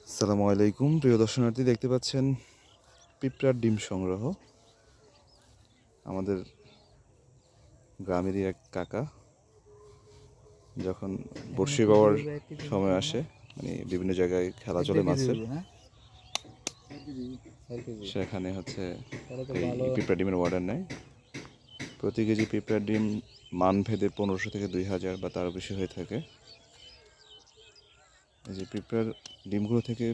আসসালামু আলাইকুম প্রিয় দর্শনার্থী, দেখতে পাচ্ছেন পিঁপড়ার ডিম সংগ্রহ। আমাদের গ্রামেরই এক কাকা যখন বর্ষি বাওয়ার সময় আসে, মানে বিভিন্ন জায়গায় খেলা চলে মাছের, সেখানে হচ্ছে এই পিঁপড়া ডিমের অর্ডার নেয়। প্রতি কেজি পিঁপড়ার ডিম মানভেদে 1500 থেকে 2000 বা তারও বেশি হয়ে থাকে। এই যে পিঁপড়ার ডিমগুলো থেকে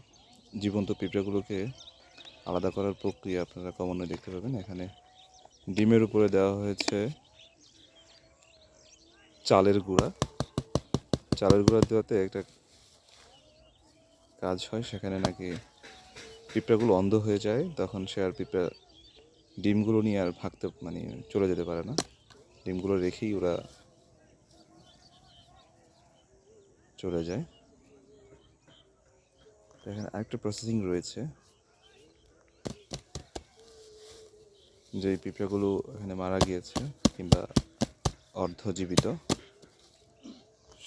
জীবন্ত পিঁপড়াগুলোকে আলাদা করার প্রক্রিয়া আপনারা কমনে দেখতে পাবেন। এখানে ডিমের উপরে দেওয়া হয়েছে চালের গুঁড়া। চালের গুঁড়া দেওয়াতে একটা কাজ হয়, সেখানে নাকি পিঁপড়াগুলো অন্ধ হয়ে যায়, তখন সে আর পিঁপড়া ডিমগুলো নিয়ে আর ভাগতে মানে চলে যেতে পারে না। ডিমগুলো রেখেই ওরা চলে যায়। এখানে আরেকটা প্রসেসিং রয়েছে, যে পিঁপড়াগুলো এখানে মারা গিয়েছে কিংবা অর্ধজীবিত,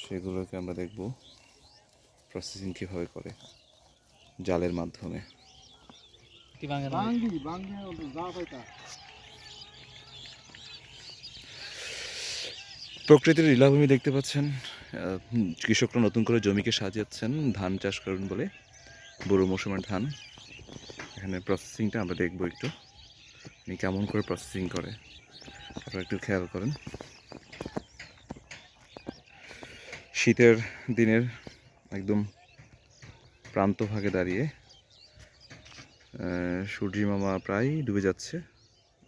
সেগুলোকে আমরা দেখব প্রসেসিং কীভাবে করে জালের মাধ্যমে। প্রকৃতির লীলাভূমি দেখতে পাচ্ছেন। কৃষকরা নতুন করে জমিকে সাজাচ্ছেন ধান চাষ করবেন বলে, বড় মৌসুমের ধান। এখানে প্রসেসিংটা আমরা দেখব একটু, কেমন করে প্রসেসিং করে আপনারা একটু খেয়াল করেন। শীতের দিনের একদম প্রান্তভাগে দাঁড়িয়ে, সূর্যি মামা প্রায় ডুবে যাচ্ছে,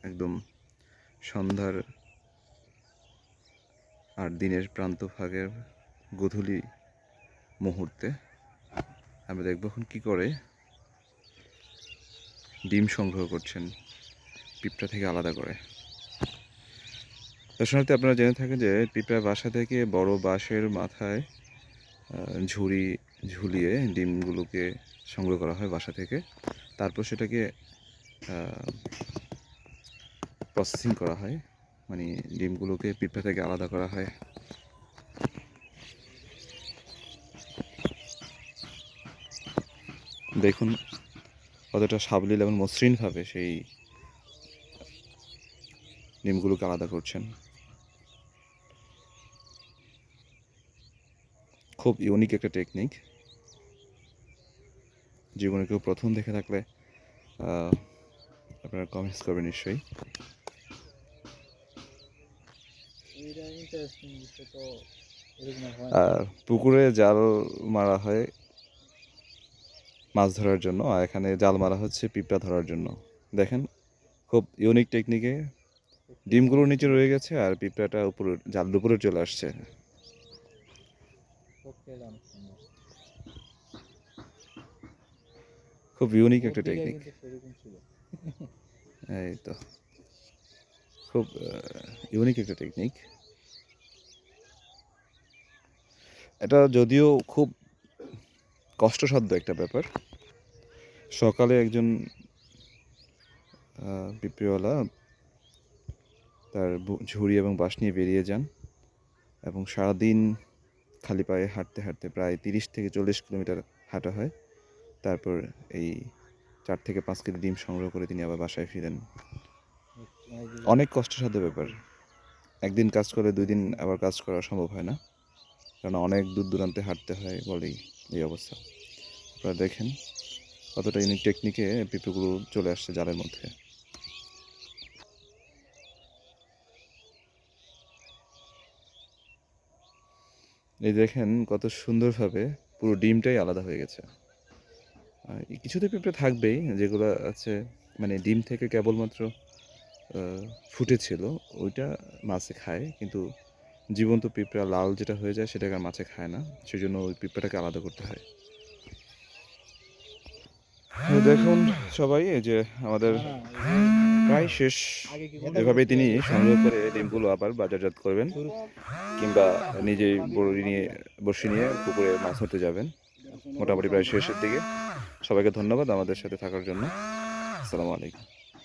একদম সন্ধ্যার আর দিনের প্রান্তভাগের গোধূলি মুহূর্তে আমরা দেখব এখন কী করে ডিম সংগ্রহ করছেন পিঁপড়া থেকে আলাদা করে। দর্শনার্থী, আপনারা জেনে থাকেন যে পিঁপড়া বাসা থেকে বড় বাঁশের মাথায় ঝুড়ি ঝুলিয়ে ডিমগুলোকে সংগ্রহ করা হয় বাসা থেকে। তারপর সেটাকে প্রসেসিং করা হয়, মানে ডিমগুলোকে পিঁপড়া থেকে আলাদা করা হয়। দেখুন কতটা সাবলীল এবং মসৃণভাবে সেই ডিমগুলোকে আলাদা করছেন। খুব ইউনিক একটা টেকনিক। জীবনে কেউ প্রথম দেখে থাকলে আপনারা কমেন্টস করবেন নিশ্চয়ই। পুকুরে জাল মারা হয় মাছ ধরার জন্য, আর এখানে জাল মারা হচ্ছে পিঁপড়া ধরার জন্য। দেখেন খুব ইউনিক টেকনিকে ডিমগুলো নিচে রয়ে গেছে আর পিঁপড়াটা উপরে জালের উপরে চলে আসছে। খুব ইউনিক একটা টেকনিক। এই তো খুব ইউনিক একটা টেকনিক। এটা যদিও খুব কষ্টসাধ্য একটা ব্যাপার। সকালে একজন পিঁপড়েওয়ালা তার ঝুড়ি এবং বাঁশ নিয়ে বেরিয়ে যান এবং সারাদিন খালি পায়ে হাঁটতে হাঁটতে প্রায় 30 থেকে 40 কিলোমিটার হাঁটা হয়। তারপর এই 4 থেকে 5 কেজি ডিম সংগ্রহ করে তিনি আবার বাসায় ফিরেন। অনেক কষ্টসাধ্য ব্যাপার। একদিন কাজ করে 2 দিন আবার কাজ করা সম্ভব হয় না, কারণ অনেক দূর দূরান্তে হাঁটতে হয় বলেই এই অবস্থা। আপনারা দেখেন কতটা ইউনিক টেকনিকে পিঁপড়েগুলো চলে আসছে জালের মধ্যে। এই দেখেন কত সুন্দরভাবে পুরো ডিমটাই আলাদা হয়ে গেছে। কিছুতে পিঁপড়ে থাকবেই যেগুলো আছে, মানে ডিম থেকে কেবলমাত্র ফুটেছিল, ওইটা মাছে খায়, কিন্তু জীবন্ত পিঁপড়া লাল যেটা হয়ে যায় সেটাকে আর মাছে খায় না, সেই জন্য ওই পিঁপড়াটাকে আলাদা করতে হয়। দেখুন সবাই, এই যে আমাদের প্রায় শেষ। এভাবেই তিনি সংগ্রহ করে ডিমগুলো আবার বাজারজাত করবেন, কিংবা নিজেই বড়শি নিয়ে পুকুরে মাছ ধরতে যাবেন। মোটামুটি প্রায় শেষের দিকে। সবাইকে ধন্যবাদ আমাদের সাথে থাকার জন্য। আসসালামু আলাইকুম।